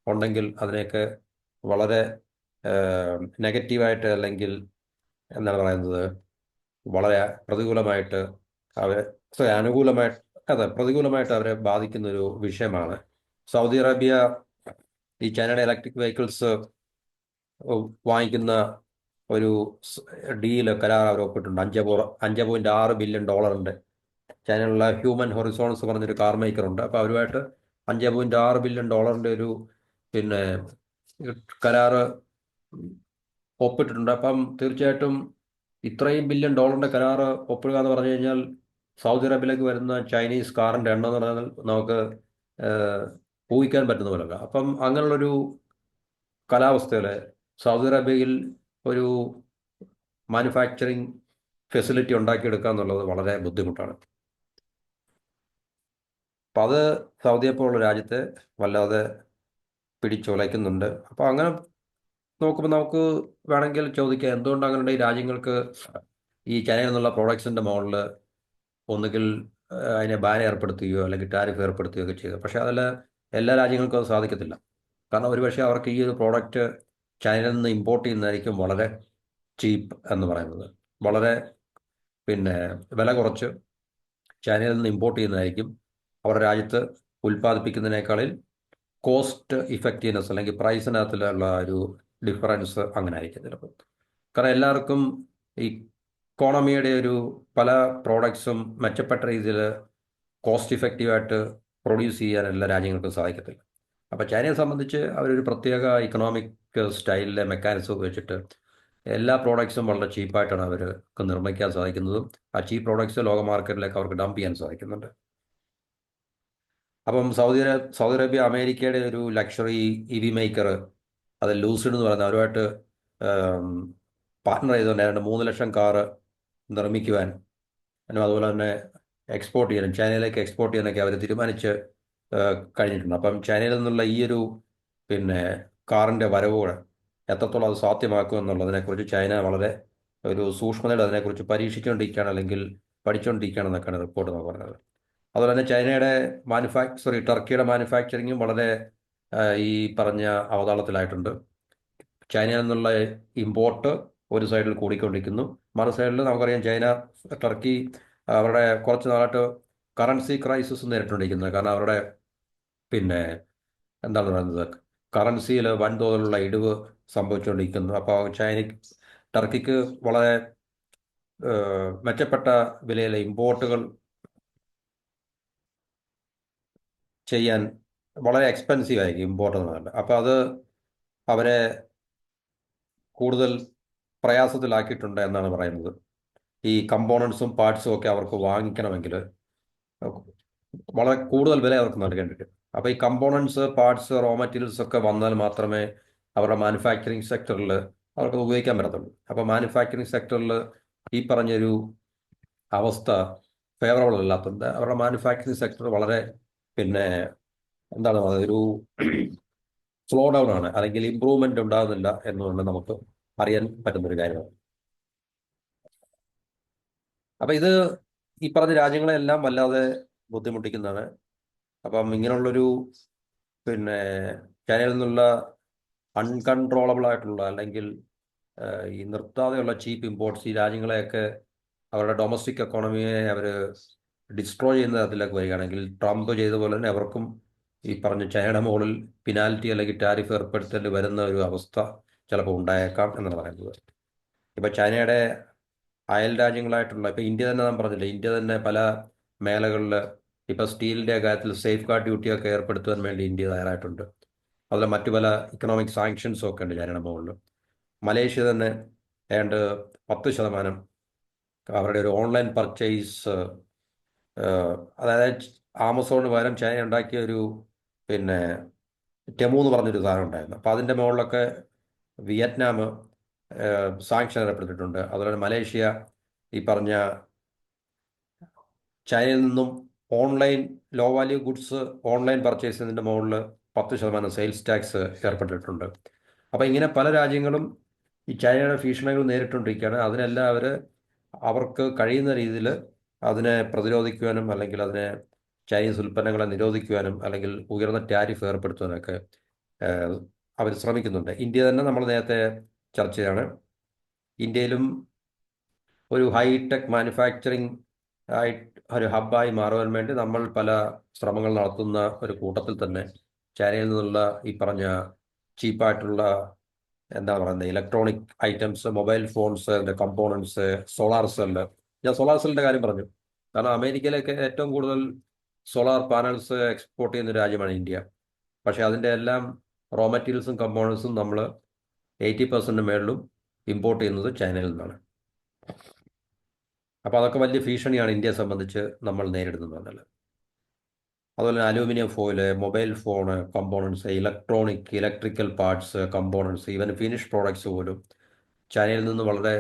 ഉണ്ടെങ്കിൽ അതിനെയൊക്കെ വളരെ നെഗറ്റീവായിട്ട് അല്ലെങ്കിൽ എന്താണ് പറയുന്നത്, വളരെ പ്രതികൂലമായിട്ട് പ്രതികൂലമായിട്ട് അവരെ ബാധിക്കുന്ന ഒരു വിഷയമാണ്. സൗദി അറേബ്യ ഈ ചൈനയുടെ ഇലക്ട്രിക് വെഹിക്കിൾസ് വാങ്ങിക്കുന്ന ഒരു കരാർ അവർ ഒപ്പിട്ടുണ്ട്. $5.6 ബില്യൺ. ചൈനയിലുള്ള ഹ്യൂമൻ ഹൊറിസോൺസ് പറഞ്ഞൊരു കാർ മേക്കറുണ്ട്. അപ്പോൾ അവരുമായിട്ട് $5.6 ബില്യൺ ഒരു കരാറ് ഒപ്പിട്ടിട്ടുണ്ട്. അപ്പം തീർച്ചയായിട്ടും ഇത്രയും $1 ബില്യൺ കരാറ് ഒപ്പിടുക എന്ന് പറഞ്ഞു കഴിഞ്ഞാൽ സൗദി അറേബ്യയിലേക്ക് വരുന്ന ചൈനീസ് കാറിൻ്റെ എണ്ണം എന്ന് പറഞ്ഞാൽ നമുക്ക് ഊഹിക്കാൻ പറ്റുന്ന പോലെയല്ല. അപ്പം അങ്ങനെയുള്ളൊരു കാലാവസ്ഥയിൽ സൗദി അറേബ്യയിൽ ഒരു മാനുഫാക്ചറിങ് ഫെസിലിറ്റി ഉണ്ടാക്കിയെടുക്കുക എന്നുള്ളത് വളരെ ബുദ്ധിമുട്ടാണ്. അപ്പം അത് സൗദിയെപ്പോലുള്ള രാജ്യത്തെ വല്ലാതെ പിടിച്ചുലയ്ക്കുന്നുണ്ട്. അപ്പോൾ അങ്ങനെ നോക്കുമ്പോൾ നമുക്ക് വേണമെങ്കിൽ ചോദിക്കാം, എന്തുകൊണ്ട് അങ്ങനെ ഈ രാജ്യങ്ങൾക്ക് ഈ ചൈനയിൽ നിന്നുള്ള പ്രോഡക്ട്സിൻ്റെ മുകളിൽ ഒന്നുകിൽ അതിനെ ബാൻ ഏർപ്പെടുത്തുകയോ അല്ലെങ്കിൽ ടാരിഫ് ഏർപ്പെടുത്തുകയോ ഒക്കെ ചെയ്തു. പക്ഷേ അതിൽ എല്ലാ രാജ്യങ്ങൾക്കും അത് സാധിക്കത്തില്ല. കാരണം ഒരുപക്ഷെ അവർക്ക് ഈ ഒരു പ്രോഡക്റ്റ് ചൈനയിൽ നിന്ന് ഇമ്പോർട്ട് ചെയ്യുന്നതായിരിക്കും വളരെ ചീപ്പ് എന്ന് പറയുന്നത്. വളരെ പിന്നെ വില കുറച്ച് ചൈനയിൽ നിന്ന് ഇമ്പോർട്ട് ചെയ്യുന്നതായിരിക്കും അവരുടെ രാജ്യത്ത് ഉൽപ്പാദിപ്പിക്കുന്നതിനേക്കാളിൽ കോസ്റ്റ് ഇഫക്റ്റീവ്നെസ് അല്ലെങ്കിൽ പ്രൈസിനകത്തിലുള്ള ഒരു ഡിഫറൻസ് അങ്ങനെ ആയിരിക്കും ചിലപ്പോൾ. കാരണം എല്ലാവർക്കും ഈ ഇക്കോണമിയുടെ ഒരു പല പ്രോഡക്ട്സും മെച്ചപ്പെട്ട രീതിയിൽ കോസ്റ്റ് ഇഫക്റ്റീവായിട്ട് പ്രൊഡ്യൂസ് ചെയ്യാൻ എല്ലാ രാജ്യങ്ങൾക്കും സാധിക്കത്തില്ല. അപ്പോൾ ചൈനയെ സംബന്ധിച്ച് അവരൊരു പ്രത്യേക ഇക്കണോമിക് സ്റ്റൈലിലെ മെക്കാനിസം ഉപയോഗിച്ചിട്ട് എല്ലാ പ്രോഡക്ട്സും വളരെ ചീപ്പായിട്ടാണ് അവർക്ക് നിർമ്മിക്കാൻ സാധിക്കുന്നതും ആ ചീപ്പ് പ്രോഡക്ട്സ് ലോക മാർക്കറ്റിലേക്ക് അവർക്ക് ഡംപ് ചെയ്യാൻ സാധിക്കുന്നുണ്ട്. അപ്പം സൗദി അറേബ്യ അമേരിക്കയുടെ ഒരു ലക്ഷറി ഇ വി മേക്കർ, അത് ലൂസിഡ് എന്ന് പറയുന്നത് അവരുമായിട്ട് പാർട്ട്ണർ ചെയ്തുകൊണ്ട് ഏതാണ്ട് 3 ലക്ഷം കാറ് നിർമ്മിക്കുവാൻ അതുപോലെ തന്നെ എക്സ്പോർട്ട് ചെയ്യാനും ചൈനയിലേക്ക് എക്സ്പോർട്ട് ചെയ്യാനൊക്കെ അവർ തീരുമാനിച്ച് കഴിഞ്ഞിട്ടുണ്ട്. അപ്പം ചൈനയിൽ നിന്നുള്ള ഈ ഒരു പിന്നെ കാറിൻ്റെ വരവുകൾ എത്രത്തോളം അത് സാധ്യമാക്കും എന്നുള്ളതിനെക്കുറിച്ച് ചൈന വളരെ ഒരു സൂക്ഷ്മതയുടെ അതിനെക്കുറിച്ച് പരീക്ഷിച്ചുകൊണ്ടിരിക്കുകയാണ് അല്ലെങ്കിൽ പഠിച്ചുകൊണ്ടിരിക്കുകയാണെന്നൊക്കെയാണ് റിപ്പോർട്ട് നമുക്ക് പറഞ്ഞത്. അതുപോലെ തന്നെ ചൈനയുടെ ടർക്കിയുടെ മാനുഫാക്ചറിങ്ങും വളരെ ഈ പറഞ്ഞ അവതാളത്തിലായിട്ടുണ്ട്. ചൈനയിൽ നിന്നുള്ള ഇമ്പോർട്ട് ഒരു സൈഡിൽ കൂടിക്കൊണ്ടിരിക്കുന്നു, മറു സൈഡിൽ നമുക്കറിയാം ടർക്കി അവരുടെ കുറച്ച് നാളായിട്ട് കറൻസി ക്രൈസിസ് നേരിട്ടുകൊണ്ടിരിക്കുന്നത്. കാരണം അവരുടെ പിന്നെ എന്താണ് പറയുന്നത്, കറൻസിയിൽ വൻതോതിലുള്ള ഇടിവ് സംഭവിച്ചുകൊണ്ടിരിക്കുന്നു. അപ്പോൾ ടർക്കിക്ക് വളരെ മെച്ചപ്പെട്ട വിലയിലെ ഇമ്പോർട്ടുകൾ ചെയ്യാൻ വളരെ എക്സ്പെൻസീവ് ആയിരിക്കും ഇമ്പോർട്ട് എന്ന് പറഞ്ഞാൽ. അപ്പോൾ അത് അവരെ കൂടുതൽ പ്രയാസത്തിലാക്കിയിട്ടുണ്ട് എന്നാണ് പറയുന്നത്. ഈ കമ്പോണൻസും പാർട്സും ഒക്കെ അവർക്ക് വാങ്ങിക്കണമെങ്കിൽ വളരെ കൂടുതൽ വില അവർക്ക് നൽകേണ്ടി വരും. അപ്പോൾ ഈ കമ്പോണൻസ്, പാർട്സ്, റോ മെറ്റീരിയൽസ് ഒക്കെ വന്നാൽ മാത്രമേ അവരുടെ മാനുഫാക്ചറിങ് സെക്ടറിൽ അവർക്ക് ഉപയോഗിക്കാൻ പറ്റത്തുള്ളൂ. അപ്പോൾ മാനുഫാക്ചറിങ് സെക്ടറിൽ ഈ പറഞ്ഞൊരു അവസ്ഥ ഫേവറബിൾ അല്ലാത്തതുകൊണ്ട് അവരുടെ മാനുഫാക്ചറിങ് സെക്ടർ വളരെ പിന്നെ എന്താണ് ഒരു സ്ലോ ഡൗൺ ആണ്, അല്ലെങ്കിൽ ഇമ്പ്രൂവ്മെന്റ് ഉണ്ടാകുന്നില്ല എന്നുകൊണ്ട് നമുക്ക് അറിയാൻ പറ്റുന്നൊരു കാര്യമാണ്. അപ്പം ഇത് ഈ പറഞ്ഞ രാജ്യങ്ങളെല്ലാം വല്ലാതെ ബുദ്ധിമുട്ടിക്കുന്നതാണ്. അപ്പം ഇങ്ങനെയുള്ളൊരു പിന്നെ ചൈനയിൽ നിന്നുള്ള അൺകൺട്രോളബിൾ ആയിട്ടുള്ള അല്ലെങ്കിൽ ഈ നിർത്താതെയുള്ള ചീപ്പ് ഇമ്പോർട്ട്സ് ഈ രാജ്യങ്ങളെയൊക്കെ അവരുടെ ഡൊമസ്റ്റിക് എക്കോണമിയെ അവർ ഡിസ്ട്രോയ് ചെയ്യുന്ന തരത്തിലേക്ക് വരികയാണെങ്കിൽ ട്രംപ് ചെയ്ത പോലെ തന്നെ അവർക്കും ഈ പറഞ്ഞ ചൈനയുടെ മുകളിൽ പിനാൽറ്റി അല്ലെങ്കിൽ ടാരിഫ് ഏർപ്പെടുത്തേണ്ടി വരുന്ന ഒരു അവസ്ഥ ചിലപ്പോൾ ഉണ്ടായേക്കാം എന്നാണ് പറയുന്നത്. ഇപ്പം ചൈനയുടെ അയൽ രാജ്യങ്ങളായിട്ടുള്ള ഇപ്പം ഇന്ത്യ തന്നെ നാം പറഞ്ഞില്ലേ, ഇന്ത്യ തന്നെ പല മേഖലകളിൽ ഇപ്പം സ്റ്റീലിൻ്റെ കാര്യത്തിൽ സേഫ് ഗാർഡ് ഡ്യൂട്ടിയൊക്കെ ഏർപ്പെടുത്തുവാൻ വേണ്ടി ഇന്ത്യ തയ്യാറായിട്ടുണ്ട്. അതുപോലെ മറ്റു പല ഇക്കണോമിക് സാങ്ഷൻസും ഒക്കെ ഉണ്ട് ചൈനയുടെ മുകളിൽ. മലേഷ്യ തന്നെ ഏതാണ്ട് 10% അവരുടെ ഒരു ഓൺലൈൻ പർച്ചേസ്, അതായത് ആമസോണിന് പകരം ചൈന ഉണ്ടാക്കിയ ഒരു പിന്നെ ടെമു എന്ന് പറഞ്ഞൊരു സാധനം ഉണ്ടായിരുന്നു. അപ്പോൾ അതിൻ്റെ മുകളിലൊക്കെ വിയറ്റ്നാം സാങ്ഷൻ ഏർപ്പെടുത്തിയിട്ടുണ്ട്. അതുപോലെ മലേഷ്യ ഈ പറഞ്ഞ ചൈനയിൽ നിന്നും online low value goods online purchase ചെയ്യുന്നതിൻ്റെ മുകളിൽ 10% സെയിൽസ് ടാക്സ് ഏർപ്പെട്ടിട്ടുണ്ട്. അപ്പോൾ ഇങ്ങനെ പല രാജ്യങ്ങളും ഈ ചൈനയുടെ ഭീഷണികൾ നേരിട്ടുകൊണ്ടിരിക്കുകയാണ്. അതിനെല്ലാം അവർക്ക് കഴിയുന്ന രീതിയിൽ അതിനെ പ്രതിരോധിക്കുവാനും അല്ലെങ്കിൽ അതിനെ ചൈനീസ് ഉൽപ്പന്നങ്ങളെ നിരോധിക്കുവാനും അല്ലെങ്കിൽ ഉയർന്ന ടാരിഫ് ഏർപ്പെടുത്തുവാനൊക്കെ അവർ ശ്രമിക്കുന്നുണ്ട്. ഇന്ത്യ തന്നെ നമ്മൾ നേരത്തെ ചർച്ച ചെയ്യാണ്. ഇന്ത്യയിലും ഒരു ഹൈടെക് മാനുഫാക്ചറിങ് ഒരു ഹബ്ബായി മാറുവാൻ വേണ്ടി നമ്മൾ പല ശ്രമങ്ങൾ നടത്തുന്ന ഒരു കൂട്ടത്തിൽ തന്നെ ചൈനയിൽ നിന്നുള്ള ഈ പറഞ്ഞ ചീപ്പായിട്ടുള്ള എന്താ പറയുന്നത് ഇലക്ട്രോണിക് ഐറ്റംസ്, മൊബൈൽ ഫോൺസ്, അതിൻ്റെ കമ്പോണൻസ്, സോളാർ സെല്ല്. ഞാൻ സോളാർ സെല്ലിൻ്റെ കാര്യം പറഞ്ഞു. കാരണം അമേരിക്കയിലേക്ക് ഏറ്റവും കൂടുതൽ സോളാർ പാനൽസ് എക്സ്പോർട്ട് ചെയ്യുന്ന രാജ്യമാണ് ഇന്ത്യ. പക്ഷേ അതിൻ്റെ എല്ലാം റോ മെറ്റീരിയൽസും കമ്പോണൻസും നമ്മൾ 80% മേളിലും ഇമ്പോർട്ട് ചെയ്യുന്നത് ചൈനയിൽ നിന്നാണ്. അപ്പോൾ അതൊക്കെ വലിയ ഭീഷണിയാണ് ഇന്ത്യയെ സംബന്ധിച്ച് നമ്മൾ നേരിടുന്നത് പറഞ്ഞാൽ. അതുപോലെ തന്നെ aluminium foil, mobile phone components, electrical parts, components, even finish products പോലും ചൈനയിൽ നിന്ന് വളരെ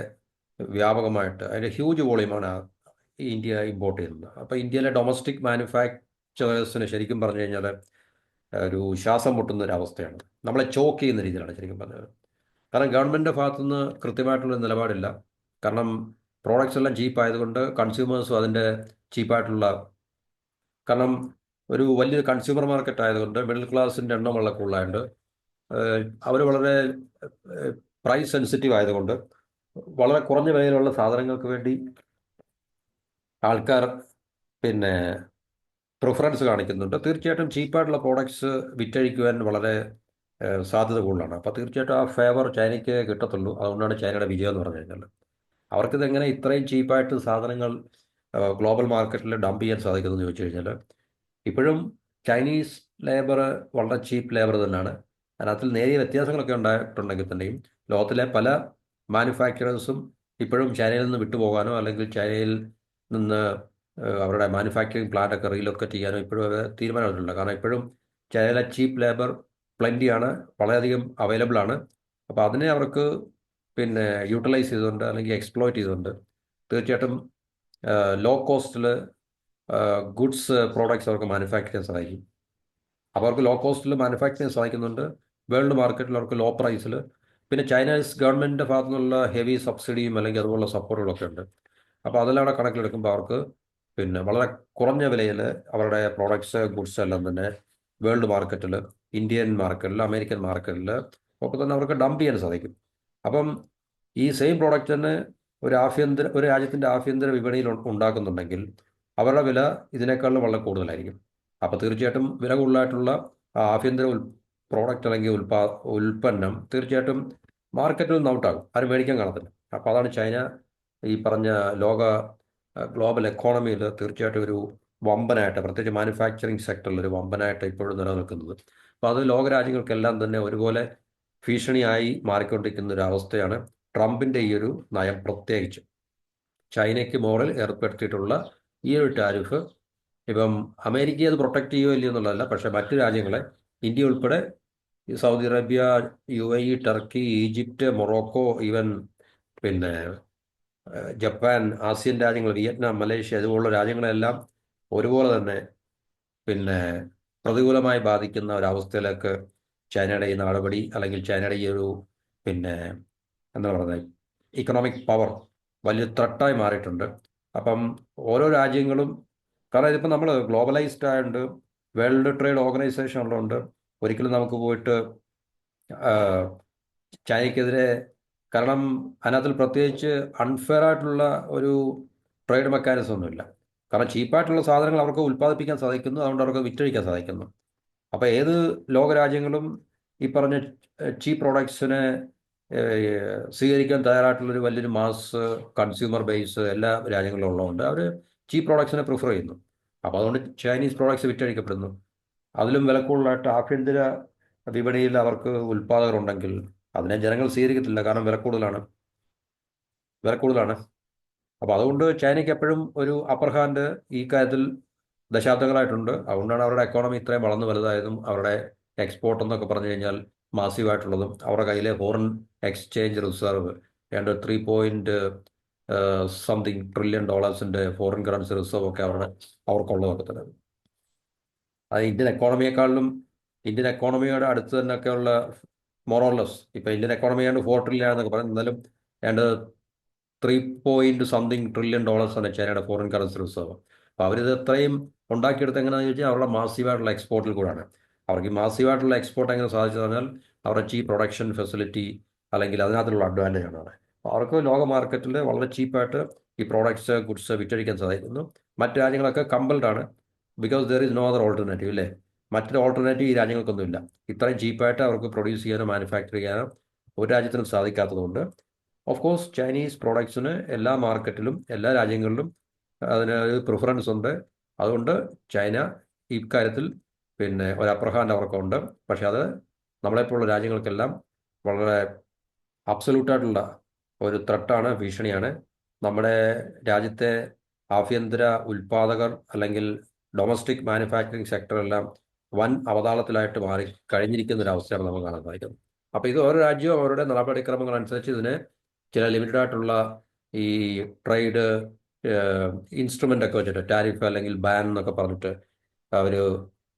വ്യാപകമായിട്ട് അതിൻ്റെ ഹ്യൂജ് വോളിയമാണ് ഇന്ത്യ ഇമ്പോർട്ട് ചെയ്യുന്നത്. അപ്പോൾ ഇന്ത്യയിലെ ഡൊമസ്റ്റിക് മാനുഫാക്ചറേഴ്സിന് ശരിക്കും പറഞ്ഞു കഴിഞ്ഞാൽ ഒരു ശ്വാസം മുട്ടുന്ന ഒരു അവസ്ഥയാണ്. നമ്മളെ ചോക്ക് ചെയ്യുന്ന രീതിയിലാണ് ശരിക്കും പറഞ്ഞത്. കാരണം ഗവൺമെൻറ്റിൻ്റെ ഭാഗത്തുനിന്ന് കൃത്യമായിട്ടുള്ള നിലപാടില്ല. കാരണം പ്രോഡക്റ്റ്സ് എല്ലാം ചീപ്പായതുകൊണ്ട് കൺസ്യൂമേഴ്സും അതിൻ്റെ ചീപ്പായിട്ടുള്ള, കാരണം ഒരു വലിയൊരു കൺസ്യൂമർ മാർക്കറ്റ് ആയതുകൊണ്ട് മിഡിൽ ക്ലാസിൻ്റെ എണ്ണം വളരെ കൂടുതലായതുകൊണ്ട് അവർ വളരെ പ്രൈസ് സെൻസിറ്റീവ് ആയതുകൊണ്ട് വളരെ കുറഞ്ഞ വിലയിലുള്ള സാധനങ്ങൾക്ക് വേണ്ടി ആൾക്കാർ പിന്നെ പ്രിഫറൻസ് കാണിക്കുന്നുണ്ട്. തീർച്ചയായിട്ടും ചീപ്പായിട്ടുള്ള പ്രോഡക്ട്സ് വിറ്റഴിക്കുവാൻ വളരെ സാധ്യത കൂടുതലാണ്. അപ്പോൾ തീർച്ചയായിട്ടും ആ ഫേവർ ചൈനയ്ക്ക് കിട്ടത്തുള്ളൂ. അതുകൊണ്ടാണ് ചൈനയുടെ വിജയം എന്ന് പറഞ്ഞു കഴിഞ്ഞാൽ. അവർക്കിതെങ്ങനെ ഇത്രയും ചീപ്പായിട്ട് സാധനങ്ങൾ ഗ്ലോബൽ മാർക്കറ്റിൽ ഡംപ് ചെയ്യാൻ സാധിക്കുമെന്ന് ചോദിച്ചു കഴിഞ്ഞാൽ, ഇപ്പോഴും ചൈനീസ് ലേബർ വളരെ ചീപ്പ് ലേബർ തന്നെയാണ്. അതിനകത്തിൽ നേരിയ വ്യത്യാസങ്ങളൊക്കെ ഉണ്ടായിട്ടുണ്ടെങ്കിൽ തന്നെയും ലോകത്തിലെ പല മാനുഫാക്ചറേഴ്സും ഇപ്പോഴും ചൈനയിൽ നിന്ന് വിട്ടുപോകാനോ അല്ലെങ്കിൽ ചൈനയിൽ നിന്ന് അവരുടെ മാനുഫാക്ചറിങ് പ്ലാന്റ് ഒക്കെ റീലൊക്കേറ്റ് ചെയ്യാനോ ഇപ്പോഴും അവർ തീരുമാനമെടുത്തിട്ടുണ്ട്. കാരണം ഇപ്പോഴും ചൈനയിലെ ചീപ്പ് ലേബർ പ്ലെൻറ്റിയാണ്, വളരെയധികം അവൈലബിൾ ആണ്. അപ്പോൾ അതിനെ അവർക്ക് പിന്നെ യൂട്ടിലൈസ് ചെയ്തുകൊണ്ട് അല്ലെങ്കിൽ എക്സ്പ്ലോയിറ്റ് ചെയ്തുകൊണ്ട് തീർച്ചയായിട്ടും ലോ കോസ്റ്റിൽ ഗുഡ്സ് പ്രോഡക്ട്സ് അവർക്ക് മാനുഫാക്ചർ ചെയ്യാൻ സാധിക്കും. അപ്പോൾ അവർക്ക് ലോ കോസ്റ്റിൽ മാനുഫാക്ചർ ചെയ്യാൻ സാധിക്കുന്നുണ്ട്. വേൾഡ് മാർക്കറ്റിൽ അവർക്ക് ലോ പ്രൈസിൽ, പിന്നെ ചൈനീസ് ഗവൺമെൻറ്റിൻ്റെ ഭാഗത്തു നിന്നുള്ള ഹെവി സബ്സിഡിയും അല്ലെങ്കിൽ അതുപോലുള്ള സപ്പോർട്ടുകളൊക്കെ ഉണ്ട്. അപ്പോൾ അതെല്ലാം കൂടെ കണക്കിലെടുക്കുമ്പോൾ അവർക്ക് പിന്നെ വളരെ കുറഞ്ഞ വിലയിൽ അവരുടെ പ്രോഡക്ട്സ് ഗുഡ്സ് എല്ലാം തന്നെ വേൾഡ് മാർക്കറ്റിൽ, ഇന്ത്യൻ മാർക്കറ്റിൽ, അമേരിക്കൻ മാർക്കറ്റിൽ ഒക്കെ തന്നെ അവർക്ക് ഡംപ് ചെയ്യാൻ സാധിക്കും. അപ്പം ഈ സെയിം പ്രോഡക്റ്റ് തന്നെ ഒരു രാജ്യത്തിൻ്റെ ആഭ്യന്തര വിപണിയിൽ ഉണ്ടാക്കുന്നുണ്ടെങ്കിൽ അവരുടെ വില ഇതിനേക്കാളും വളരെ കൂടുതലായിരിക്കും. അപ്പോൾ തീർച്ചയായിട്ടും വില കൂടുതലായിട്ടുള്ള ആഭ്യന്തര പ്രോഡക്റ്റ് അല്ലെങ്കിൽ ഉൽപ്പന്നം തീർച്ചയായിട്ടും മാർക്കറ്റിൽ നിന്ന് ഔട്ടാകും, ആരും മേടിക്കാൻ കാണത്തില്ല. അപ്പോൾ അതാണ് ചൈന ഈ പറഞ്ഞ ഗ്ലോബൽ എക്കോണമിയിൽ തീർച്ചയായിട്ടും ഒരു വമ്പനായിട്ട്, പ്രത്യേകിച്ച് മാനുഫാക്ചറിങ് സെക്ടറിൽ ഒരു വമ്പനായിട്ട് ഇപ്പോഴും നിലനിൽക്കുന്നത്. അപ്പോൾ അത് ലോകരാജ്യങ്ങൾക്കെല്ലാം തന്നെ ഒരുപോലെ ഭീഷണിയായി മാറിക്കൊണ്ടിരിക്കുന്ന ഒരു അവസ്ഥയാണ് ട്രംപിൻ്റെ ഈ ഒരു നയം. പ്രത്യേകിച്ച് ചൈനയ്ക്ക് മുകളിൽ ഏർപ്പെടുത്തിയിട്ടുള്ള ഈ ഒരു ടാരിഫ് ഇപ്പം അമേരിക്കയെ അത് പ്രൊട്ടക്റ്റ് ചെയ്യുമോ ഇല്ലയോ എന്നുള്ളതല്ല, പക്ഷേ മറ്റു രാജ്യങ്ങളെ, ഇന്ത്യ ഉൾപ്പെടെ Saudi Arabia, UAE, Turkey, Egypt, Morocco, even പിന്നെ ജപ്പാൻ, ആസിയൻ രാജ്യങ്ങൾ, വിയറ്റ്നാം, മലേഷ്യ ഇതുപോലുള്ള രാജ്യങ്ങളെല്ലാം ഒരുപോലെ തന്നെ പിന്നെ പ്രതികൂലമായി ബാധിക്കുന്ന ഒരവസ്ഥയിലേക്ക് ചൈനയുടെ ഈ നടപടി അല്ലെങ്കിൽ ചൈനയുടെ ഈ ഒരു പിന്നെ എന്താ പറയുന്നത് ഇക്കണോമിക് പവർ വലിയ ത്രട്ടായി മാറിയിട്ടുണ്ട്. അപ്പം ഓരോ രാജ്യങ്ങളും, കാരണം ഇതിപ്പോൾ നമ്മൾ ഗ്ലോബലൈസ്ഡ് ആയതുകൊണ്ട് വേൾഡ് ട്രേഡ് ഓർഗനൈസേഷൻ ഉള്ളതുകൊണ്ട് ഒരിക്കലും നമുക്ക് പോയിട്ട് ചൈനയ്ക്കെതിരെ, കാരണം അതിനകത്തിൽ പ്രത്യേകിച്ച് അൺഫെയർ ആയിട്ടുള്ള ഒരു ട്രേഡ് മെക്കാനിസം ഒന്നുമില്ല. കാരണം ചീപ്പായിട്ടുള്ള സാധനങ്ങൾ അവർക്ക് ഉൽപ്പാദിപ്പിക്കാൻ സാധിക്കുന്നു, അതുകൊണ്ട് അവർക്ക് വിറ്റഴിക്കാൻ സാധിക്കുന്നു. അപ്പോൾ ഏത് ലോകരാജ്യങ്ങളും ഈ പറഞ്ഞ ചീപ്പ് പ്രോഡക്ട്സിനെ സ്വീകരിക്കാൻ തയ്യാറായിട്ടുള്ളൊരു വലിയൊരു മാസ് കൺസ്യൂമർ ബേസ് എല്ലാ രാജ്യങ്ങളിലും ഉള്ളതുകൊണ്ട് അവർ ചീപ്പ് പ്രോഡക്ട്സിനെ പ്രിഫർ ചെയ്യുന്നു. അപ്പോൾ അതുകൊണ്ട് ചൈനീസ് പ്രോഡക്ട്സ് വിറ്റഴിക്കപ്പെടുന്നു. അതിലും വില കൂടുതലായിട്ട് ആഭ്യന്തര വിപണിയിൽ അവർക്ക് ഉൽപ്പാദകരുണ്ടെങ്കിൽ അതിനെ ജനങ്ങൾ സ്വീകരിക്കത്തില്ല, കാരണം വില കൂടുതലാണ്. അപ്പോൾ അതുകൊണ്ട് ചൈനയ്ക്ക് എപ്പോഴും ഒരു അപ്പർ ഹാൻഡ് ഈ കാര്യത്തിൽ ദശാബ്ദങ്ങളായിട്ടുണ്ട്. അതുകൊണ്ടാണ് അവരുടെ എക്കോണമി ഇത്രയും വളർന്നു വലുതായതും അവരുടെ എക്സ്പോർട്ട് എന്നൊക്കെ പറഞ്ഞു കഴിഞ്ഞാൽ മാസീവായിട്ടുള്ളതും അവരുടെ കയ്യിലെ ഫോറിൻ എക്സ്ചേഞ്ച് റിസർവ് ഏതാണ്ട് 3 ട്രില്യൺ ഡോളേഴ്സിൻ്റെ ഫോറിൻ കറൻസി റിസർവ് ഒക്കെ അവർക്കുള്ളതൊക്കെ തന്നെ. അത് ഇന്ത്യൻ എക്കോണമിയോട് അടുത്ത് തന്നെയൊക്കെയുള്ള മൊറോർലെസ്, ഇപ്പോൾ ഇന്ത്യൻ എക്കോണമി ആണ്ട് 4 ട്രില്യൺ എന്നൊക്കെ പറയുന്നത്, എന്നാലും ഏതാണ്ട് 3 ട്രില്യൺ ഡോളേഴ്സാണ് ചൈനയുടെ ഫോറിൻ കറൻസി റിസർവ്. അപ്പോൾ അവരിത് എത്രയും ഉണ്ടാക്കിയെടുത്ത് എങ്ങനെയാണെന്ന് ചോദിച്ചാൽ അവരുടെ മാസീവായിട്ടുള്ള എക്സ്പോർട്ടിൽ കൂടെയാണ്. അവർക്ക് ഈ മാസീവായിട്ടുള്ള എക്സ്പോർട്ട് എങ്ങനെ സാധിച്ചു പറഞ്ഞാൽ അവരുടെ ചീപ്പ് പ്രൊഡക്ഷൻ ഫെസിലിറ്റി അല്ലെങ്കിൽ അതിനകത്തുള്ള അഡ്വാൻറ്റേജ് ആണ്. അപ്പോൾ അവർക്ക് ലോക മാർക്കറ്റിൽ വളരെ ചീപ്പായിട്ട് ഈ പ്രോഡക്ട്സ് ഗുഡ്സ് വിറ്റഴിക്കാൻ സാധിക്കുന്നു. മറ്റ് രാജ്യങ്ങളൊക്കെ കമ്പൽഡ് ആണ്, because there is no other alternative അല്ലേ. മറ്റൊരു ഓൾട്ടർനേറ്റീവ് ഈ രാജ്യങ്ങൾക്കൊന്നുമില്ല. ഇത്രയും ചീപ്പായിട്ട് അവർക്ക് പ്രൊഡ്യൂസ് ചെയ്യാനോ മാനുഫാക്ചർ ചെയ്യാനോ ഒരു രാജ്യത്തിനും സാധിക്കാത്തതുകൊണ്ട് ഓഫ് കോഴ്സ് ചൈനീസ് പ്രോഡക്ട്സിന് എല്ലാ മാർക്കറ്റിലും എല്ലാ രാജ്യങ്ങളിലും അതിന് ഒരു പ്രിഫറൻസ് ഉണ്ട്. അതുകൊണ്ട് ചൈന ഇക്കാര്യത്തിൽ പിന്നെ ഒരു അപ്പർ ഹാൻഡ് അവർക്കുണ്ട്. പക്ഷെ അത് നമ്മളെപ്പോലുള്ള രാജ്യങ്ങൾക്കെല്ലാം വളരെ അബ്സല്യൂട്ടായിട്ടുള്ള ഒരു ത്രട്ടാണ്, ഭീഷണിയാണ്. നമ്മുടെ രാജ്യത്തെ ആഭ്യന്തര ഉൽപ്പാദകർ അല്ലെങ്കിൽ ഡൊമസ്റ്റിക് മാനുഫാക്ചറിങ് സെക്ടറെല്ലാം വൻ അവതാളത്തിലായിട്ട് മാറി കഴിഞ്ഞിരിക്കുന്ന ഒരു അവസ്ഥയാണ് നമുക്ക് കാണാൻ സാധിക്കുന്നത്. അപ്പോൾ ഇത് ഓരോ രാജ്യവും അവരുടെ നടപടിക്രമങ്ങൾ അനുസരിച്ച് ഇതിന് ചില ലിമിറ്റഡ് ആയിട്ടുള്ള ഈ ട്രേഡ് ഇൻസ്ട്രുമെൻ്റ് ഒക്കെ വെച്ചിട്ട് ടാരിഫ് അല്ലെങ്കിൽ ബാൻ എന്നൊക്കെ പറഞ്ഞിട്ട് അവർ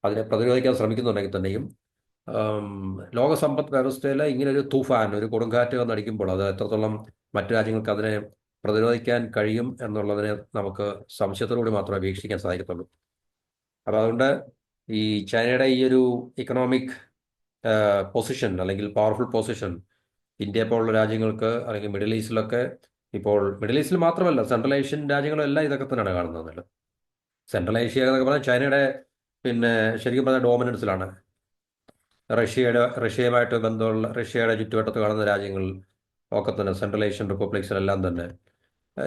അതിനെ പ്രതിരോധിക്കാൻ ശ്രമിക്കുന്നുണ്ടെങ്കിൽ തന്നെയും ലോക സമ്പദ് വ്യവസ്ഥയിൽ ഇങ്ങനെ ഒരു തൂഫാൻ, ഒരു കൊടുങ്കാറ്റ് വന്നടിക്കുമ്പോൾ അത് എത്രത്തോളം മറ്റു രാജ്യങ്ങൾക്ക് അതിനെ പ്രതിരോധിക്കാൻ കഴിയും എന്നുള്ളതിനെ നമുക്ക് സംശയത്തോടുകൂടി മാത്രമേ വീക്ഷിക്കാൻ സാധിക്കത്തുള്ളൂ. അപ്പോൾ അതുകൊണ്ട് ഈ ചൈനയുടെ ഈ ഒരു ഇക്കണോമിക് പൊസിഷൻ അല്ലെങ്കിൽ പവർഫുൾ പൊസിഷൻ ഇന്ത്യ പോലുള്ള രാജ്യങ്ങൾക്ക് അല്ലെങ്കിൽ മിഡിൽ ഈസ്റ്റിലൊക്കെ, ഇപ്പോൾ മിഡിൽ ഈസ്റ്റിൽ മാത്രമല്ല സെൻട്രൽ ഏഷ്യൻ രാജ്യങ്ങളെല്ലാം ഇതൊക്കെ തന്നെയാണ് കാണുന്നത്. സെൻട്രൽ ഏഷ്യ എന്നൊക്കെ പറഞ്ഞാൽ ചൈനയുടെ പിന്നെ ശരിക്കും പറഞ്ഞാൽ ഡോമിനൻസിലാണ്. റഷ്യയുമായിട്ട് ബന്ധമുള്ള, റഷ്യയുടെ ചുറ്റുവട്ടത്ത് കാണുന്ന രാജ്യങ്ങൾ ഒക്കെ തന്നെ സെൻട്രൽ ഏഷ്യൻ റിപ്പബ്ലിക്സിലെല്ലാം തന്നെ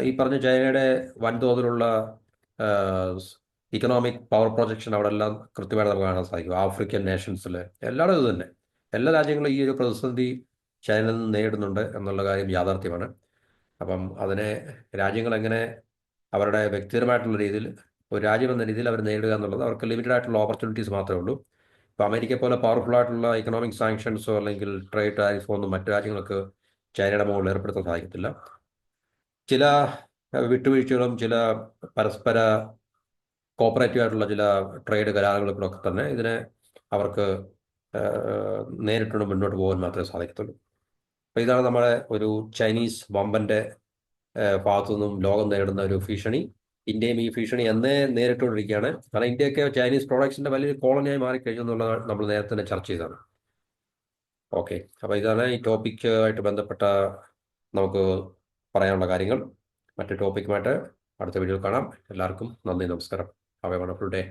ഈ പറഞ്ഞ ചൈനയുടെ വൻതോതിലുള്ള ഇക്കണോമിക് പവർ പ്രൊജക്ഷൻ അവിടെ എല്ലാം കൃത്യമായിട്ട് നമുക്ക് കാണാൻ സാധിക്കും. ആഫ്രിക്കൻ നേഷൻസിൽ എല്ലായിടും ഇത് തന്നെ. എല്ലാ രാജ്യങ്ങളും ഈ ഒരു പ്രതിസന്ധി ചൈനയിൽ നിന്ന് നേരിടുന്നുണ്ട് എന്നുള്ള കാര്യം യാഥാർത്ഥ്യമാണ്. അപ്പം അതിനെ രാജ്യങ്ങൾ എങ്ങനെ അവരുടെ വ്യക്തിപരമായിട്ടുള്ള രീതിയിൽ, ഒരു രാജ്യം എന്ന രീതിയിൽ അവർ നേരിടുക എന്നുള്ളത് അവർക്ക് ലിമിറ്റഡ് ആയിട്ടുള്ള ഓപ്പർച്യൂണിറ്റീസ് മാത്രമേ ഉള്ളൂ. ഇപ്പോൾ അമേരിക്ക പോലെ പവർഫുൾ ആയിട്ടുള്ള ഇക്കണോമിക് സാങ്ഷൻസോ അല്ലെങ്കിൽ ട്രേഡ് ടാരിഫോ ഒന്നും മറ്റു രാജ്യങ്ങൾക്ക് ചൈനയുടെ മുകളിൽ ഏർപ്പെടുത്താൻ സാധിക്കത്തില്ല. ചില വിട്ടുവീഴ്ചകളും ചില പരസ്പര കോപ്പറേറ്റീവ് ആയിട്ടുള്ള ചില ട്രേഡ് കരാറുകളിലൂടെ തന്നെ ഇതിനെ അവർക്ക് നേരിട്ടുണ്ട് മുന്നോട്ട് പോകാൻ മാത്രമേ സാധിക്കത്തുള്ളൂ. അപ്പോൾ ഇതാണ് നമ്മുടെ ഒരു ചൈനീസ് വമ്പൻ്റെ ഭാഗത്തു നിന്നും ലോകം നേരിടുന്ന ഒരു ഭീഷണി. ഇന്ത്യയും ഈ ഭീഷണി എന്നേ നേരിട്ടുകൊണ്ടിരിക്കുകയാണ്. കാരണം ഇന്ത്യയൊക്കെ ചൈനീസ് പ്രോഡക്ട്സിന്റെ വലിയൊരു കോളനിയായി മാറിക്കഴിഞ്ഞു എന്നുള്ളത് നമ്മൾ നേരത്തെ തന്നെ ചർച്ച ചെയ്തതാണ്. ഓക്കെ, അപ്പോൾ ഇതാണ് ഈ ടോപ്പിക്കുമായിട്ട് ബന്ധപ്പെട്ട നമുക്ക് പറയാനുള്ള കാര്യങ്ങൾ. മറ്റു ടോപ്പിക്കുമായിട്ട് അടുത്ത വീഡിയോയിൽ കാണാം. എല്ലാവർക്കും നന്ദി, നമസ്കാരം. Have A wonderful day.